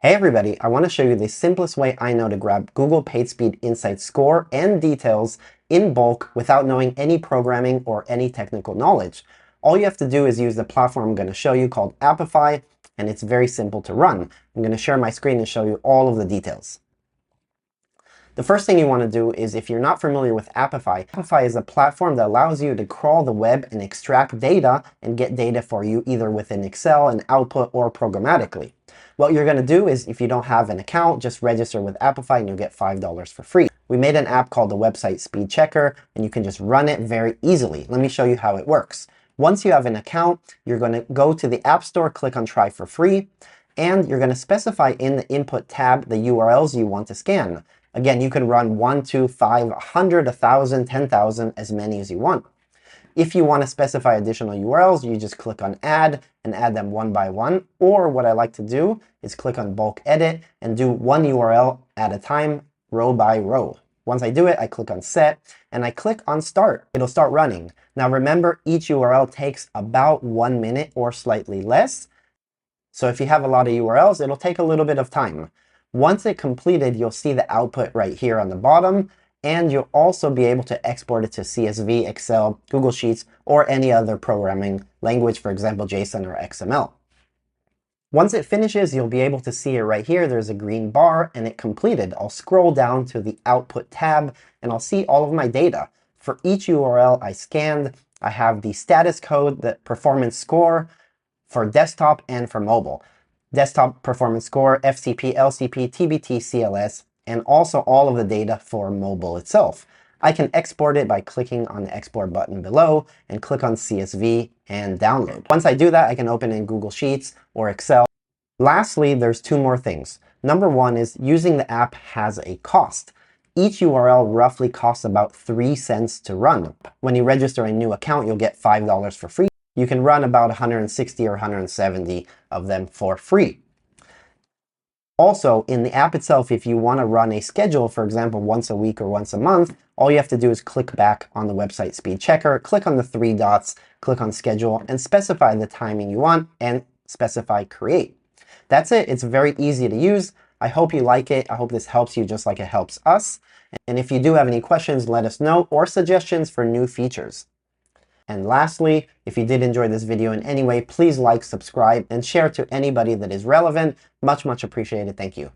Hey everybody, I want to show you the simplest way I know to grab Google PageSpeed Insights score and details in bulk without knowing any programming or any technical knowledge. All you have to do is use the platform I'm going to show you called Apify, and it's very simple to run. I'm going to share my screen and show you all of the details. The first thing you want to do is, if you're not familiar with Apify, Apify is a platform that allows you to crawl the web and extract data and get data for you either within Excel and output or programmatically. What you're going to do is, if you don't have an account, just register with Apify and you'll get $5 for free. We made an app called the Website Speed Checker, and you can just run it very easily. Let me show you how it works. Once you have an account, you're going to go to the App Store, click on Try for Free, and you're going to specify in the Input tab the URLs you want to scan. Again, you can run 1, 2, 5, 100, 1,000, 10,000, as many as you want. If you want to specify additional URLs, you just click on Add and add them one by one. Or what I like to do is click on Bulk Edit and do one URL at a time, row by row. Once I do it, I click on Set and I click on Start. It'll start running. Now remember, each URL takes about 1 minute or slightly less. So if you have a lot of URLs, it'll take a little bit of time. Once it's completed, you'll see the output right here on the bottom, and you'll also be able to export it to CSV, Excel, Google Sheets, or any other programming language, for example, JSON or XML. Once it finishes, you'll be able to see it right here. There's a green bar, and it completed. I'll scroll down to the Output tab, and I'll see all of my data. For each URL I scanned, I have the status code, the performance score for desktop and for mobile. Desktop performance score, FCP, LCP, TBT, CLS, and also all of the data for mobile itself. I can export it by clicking on the export button below and click on CSV and download. Once I do that, I can open in Google Sheets or Excel. Lastly, there's two more things. Number one is using the app has a cost. Each URL roughly costs about 3 cents to run. When you register a new account, you'll get $5 for free. You can run about 160 or 170 of them for free. Also, in the app itself, if you want to run a schedule, for example, once a week or once a month, all you have to do is click back on the Website Speed Checker, click on the 3 dots, click on Schedule, and specify the timing you want, and specify Create. That's it. It's very easy to use. I hope you like it. I hope this helps you just like it helps us. And if you do have any questions, let us know, or suggestions for new features. And lastly, if you did enjoy this video in any way, please like, subscribe, and share to anybody that is relevant. Much, much appreciated. Thank you.